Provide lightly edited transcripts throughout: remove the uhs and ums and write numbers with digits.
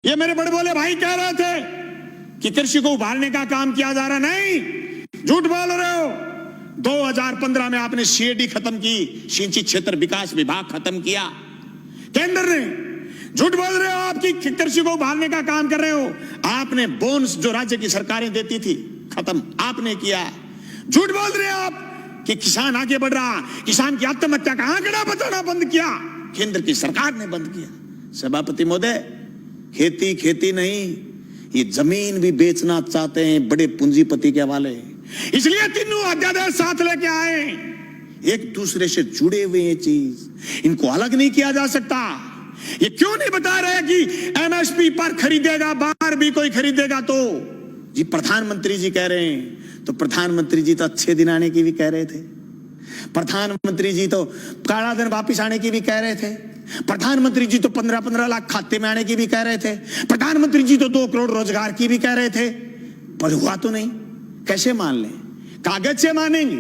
ये मेरे बड़े बोले भाई कह रहे थे कि कृषि को उभारने का काम किया जा रहा, नहीं, झूठ बोल रहे हो। 2015 में आपने सीएडी खत्म की, सिंचित क्षेत्र विकास विभाग खत्म किया केंद्र ने। झूठ बोल रहे हो आपकी कृषि को उभारने का काम कर रहे हो। आपने बोनस जो राज्य की सरकारें देती थी खत्म आपने किया। झूठ बोल रहे हो आप कि किसान आगे बढ़ रहा, किसान की आत्महत्या का आंकड़ा बताना बंद किया, केंद्र की सरकार ने बंद किया। सभापति महोदय, खेती खेती नहीं, ये जमीन भी बेचना चाहते हैं बड़े पूंजीपति के हवाले, इसलिए तीनों अध्यादेश साथ लेके आए। एक दूसरे से जुड़े हुए ये चीज, इनको अलग नहीं किया जा सकता। ये क्यों नहीं बता रहे कि एमएसपी पर खरीदेगा, बाहर भी कोई खरीदेगा तो जी प्रधानमंत्री जी कह रहे हैं, तो प्रधानमंत्री जी तो अच्छे दिन आने की भी कह रहे थे, प्रधानमंत्री जी तो काला दिन वापिस आने की भी कह रहे थे, प्रधानमंत्री जी तो 15-15 लाख खाते में आने की भी कह रहे थे, प्रधानमंत्री जी तो 2 करोड़ रोजगार की भी कह रहे थे, पर हुआ तो नहीं। कैसे मान लें? कागज से मानेंगे,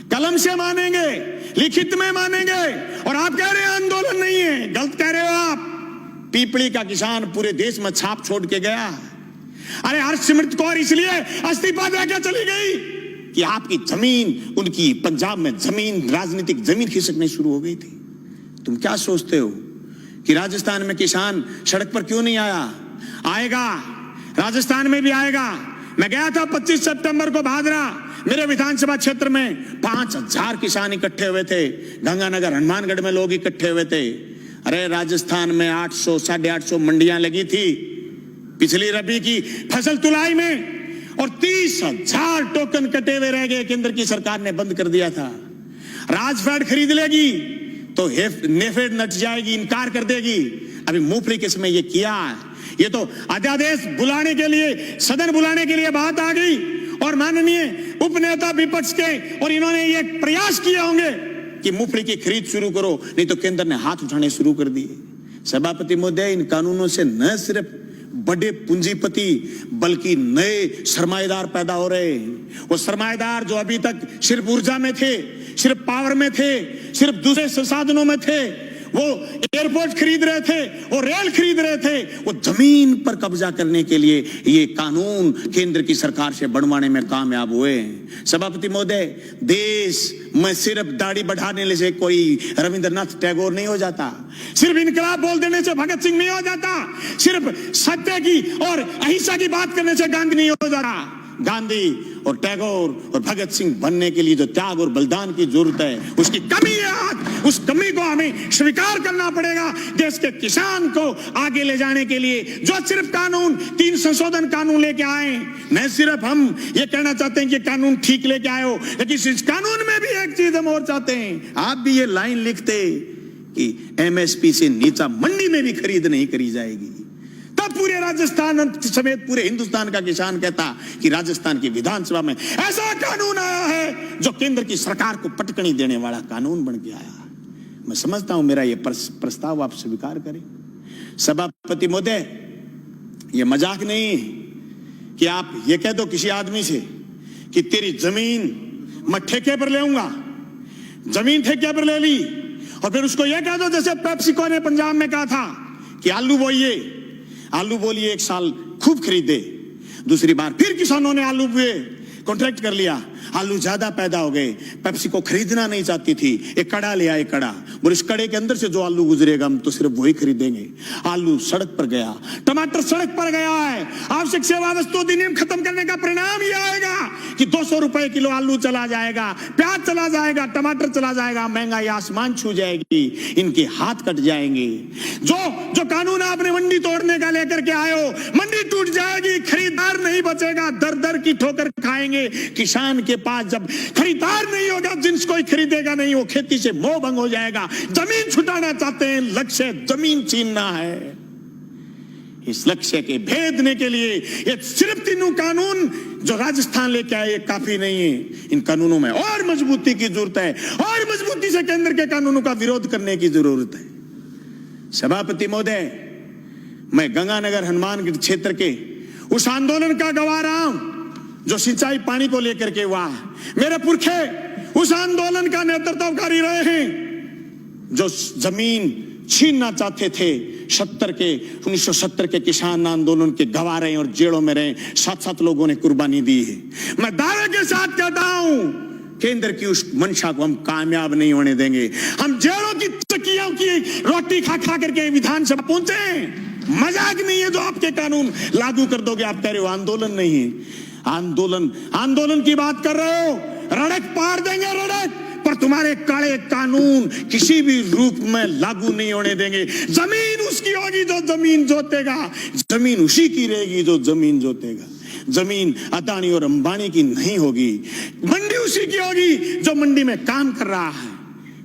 कलम से मानेंगे, लिखित में मानेंगे, और आप कह रहे हैं आंदोलन नहीं है। गलत कह रहे हो आप। पीपली का किसान पूरे देश में छाप छोड़ के गया। अरे हरसिमरत कौर इसलिए इस्तीफा देकर चली गई कि आपकी जमीन, उनकी पंजाब में जमीन, राजनीतिक जमीन खिसकनी शुरू हो गई थी। तुम क्या सोचते हो कि राजस्थान में किसान सड़क पर क्यों नहीं आया? आएगा, राजस्थान में भी आएगा। मैं गया था 25 सितंबर को भादरा, मेरे विधानसभा क्षेत्र में 5000 किसान इकट्ठे हुए थे। गंगानगर हनुमानगढ़ में लोग इकट्ठे हुए थे। अरे राजस्थान में 800 850 मंडियां लगी थी पिछली रबी की फसल तुलाई में, और 30,000 टोकन कटे हुए रह गए। केंद्र की सरकार ने बंद कर दिया था। राजफेड खरीद लेगी तो नेफेड नट जाएगी, इनकार कर देगी। अभी मूंगफली किस्में ये किया, ये तो अध्यादेश बुलाने के लिए, सदन बुलाने के लिए बात आ गई, और माननीय उपनेता विपक्ष के और इन्होंने ये प्रयास किए होंगे कि मूंगफली की खरीद शुरू करो, नहीं तो केंद्र ने हाथ उठाने शुरू कर दिए। सभापति महोदय, इन कानूनों से न सिर्फ बड़े पूंजीपति बल्कि नए सरमाएदार पैदा हो रहे हैं। वो सरमाएदार जो अभी तक सिर्फ ऊर्जा में थे, सिर्फ पावर में थे, सिर्फ दूसरे संसाधनों में थे, वो एयरपोर्ट खरीद रहे थे, वो रेल खरीद रहे थे, वो जमीन पर कब्जा करने के लिए ये कानून केंद्र की सरकार से बनवाने में कामयाब हुए हैं। सभापति महोदय, देश में सिर्फ दाढ़ी बढ़ाने से कोई रविंद्रनाथ टैगोर नहीं हो जाता, सिर्फ इनकलाब बोल देने से भगत सिंह नहीं हो जाता, सिर्फ सत्य की और अहिंसा की बात करने से गांधी नहीं हो जाता। गांधी और टैगोर और भगत सिंह बनने के लिए जो त्याग और बलिदान की जरूरत है, उसकी कमी है आज। उस कमी को हमें स्वीकार करना पड़ेगा। देश के किसान को आगे ले जाने के लिए जो सिर्फ कानून, 3 संशोधन कानून लेके आए, न सिर्फ हम ये कहना चाहते हैं कि कानून ठीक लेके आए हो, लेकिन इस कानून में भी एक चीज हम और चाहते हैं। आप भी ये लाइन लिखते कि एमएसपी से नीचा मंडी में भी खरीद नहीं करी जाएगी, तब पूरे राजस्थान समेत पूरे हिंदुस्तान का किसान कहता कि राजस्थान की विधानसभा में ऐसा कानून आया है जो केंद्र की सरकार को पटकनी देने वाला कानून बन के आया। मैं समझता हूं मेरा यह प्रस्ताव आप स्वीकार करें। सभापति महोदय, यह मजाक नहीं कि आप ये कह दो किसी आदमी से कि तेरी जमीन मैं ठेके पर ले आऊंगा, जमीन ठेके पर ले ली, और फिर उसको यह कह दो जैसे पेप्सिको ने पंजाब में कहा था कि आलू बोइए, आलू बोलिए, 1 साल खूब खरीदे, दूसरी बार फिर किसानों ने आलू बोए, कॉन्ट्रैक्ट कर लिया, आलू ज्यादा पैदा हो गए, पेप्सी को खरीदना नहीं चाहती थी, एक कड़ा ले आए, कड़ा, और इस कड़े के अंदर से जो आलू गुजरेगा हम तो सिर्फ वही खरीदेंगे। आलू सड़क पर गया, टमाटर सड़क पर गया है। आवश्यक सेवा वस्तु अधिनियम खत्म करने का परिणाम यह आएगा कि 200 रुपए किलो आलू चला जाएगा, प्याज चला जाएगा, टमाटर चला जाएगा, महंगाई आसमान छू जाएगी, इनके हाथ कट जाएंगे। जो कानून आपने मंडी तोड़ने का लेकर के आए हो, मंडी टूट जाएगी, खरीदार नहीं बचेगा, दर दर की ठोकर खाएंगे। किसान के पास जब खरीदार नहीं होगा, जिन्स कोई खरीदेगा नहीं, वो खेती से मोह भंग हो जाएगा। जमीन छुटाना चाहते हैं, लक्ष्य जमीन छीनना है। इस लक्ष्य के भेदने के लिए ये सिर्फ 3 कानून जो राजस्थान लेके आए काफी नहीं है। इन कानूनों में और मजबूती की जरूरत है, और मजबूती से केंद्र के कानूनों का विरोध करने की जरूरत है। सभापति महोदय, मैं गंगानगर हनुमानगढ़ क्षेत्र के उस आंदोलन का गवाह रहा हूं जो सिंचाई पानी को लेकर के हुआ। मेरे पुरखे उस आंदोलन का नेतृत्वकारी रहे हैं जो जमीन छीनना चाहते थे, 1970 के किसान आंदोलन के गवाह रहे और जेलों में रहे, 7-7 लोगों ने कुर्बानी दी है। मैं दावे के साथ कहता हूं, केंद्र की उस मंशा को हम कामयाब नहीं होने देंगे। हम जेलों की चक्कियों की रोटी खा खा करके विधानसभा पहुंचे। मजाक नहीं है जो आपके कानून लागू कर दोगे। आप कह रहे हो आंदोलन नहीं है, आंदोलन की बात कर रहे हो, रड़क पार देंगे रड़क, पर तुम्हारे काले कानून किसी भी रूप में लागू नहीं होने देंगे। जमीन उसकी होगी जो जमीन जोतेगा, जमीन उसी की रहेगी जो जमीन जोतेगा। जमीन अदानी और अंबानी की नहीं होगी, मंडी उसी की होगी जो मंडी में काम कर रहा है।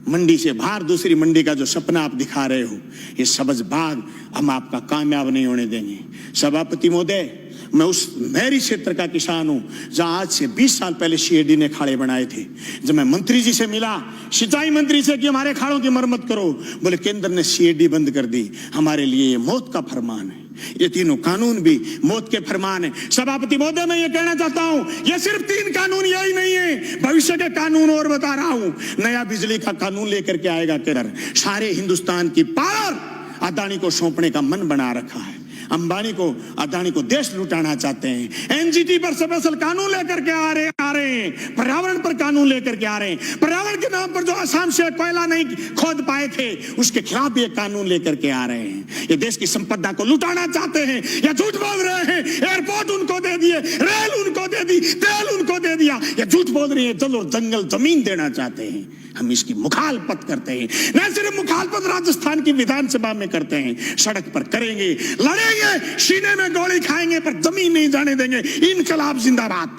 मंडी से बाहर दूसरी मंडी का जो सपना आप दिखा रहे हो, ये सबज बाग हम आपका कामयाब नहीं होने देंगे। सभापति महोदय, मैं उस नहरी क्षेत्र का किसान हूं जहां आज से 20 साल पहले सीएडी ने खाड़े बनाए थे। जब मैं मंत्री जी से मिला, सिंचाई मंत्री से कि हमारे खाड़ों की मरम्मत करो, बोले केंद्र ने सीएडी बंद कर दी, हमारे लिए ये मौत का फरमान है। ये तीनों कानून भी मौत के फरमान है। सभापति महोदय, मैं ये कहना चाहता हूं, ये सिर्फ 3 कानून यही नहीं है, भविष्य के कानून और बता रहा हूं। नया बिजली का कानून लेकर के आएगा केंद्र। सारे हिंदुस्तान की पावर अदानी को सौंपने का मन बना रखा है। अंबानी को, अदानी को देश लुटाना चाहते हैं। एनजीटी पर स्पेशल कानून लेकर के आ रहे हैं। पर्यावरण पर कानून लेकर के आ रहे हैं। पर्यावरण के नाम पर जो असम से कोयला नहीं खोद पाए थे, उसके खिलाफ भी एक कानून लेकर के आ रहे हैं। ये देश की संपदा को लुटाना चाहते हैं या झूठ बोल रहे हैं। एयरपोर्ट उनको दे दिए, रेल उनको दे दी, तेल उनको दे दिया, ये झूठ बोल रही है। चलो जंगल जमीन देना चाहते हैं। हम इसकी मुखालफत करते हैं। न सिर्फ मुखालफत राजस्थान की विधानसभा में करते हैं, सड़क पर करेंगे, लड़ेंगे, सीने में गोली खाएंगे, पर जमीन नहीं जाने देंगे। इनकलाब जिंदाबाद।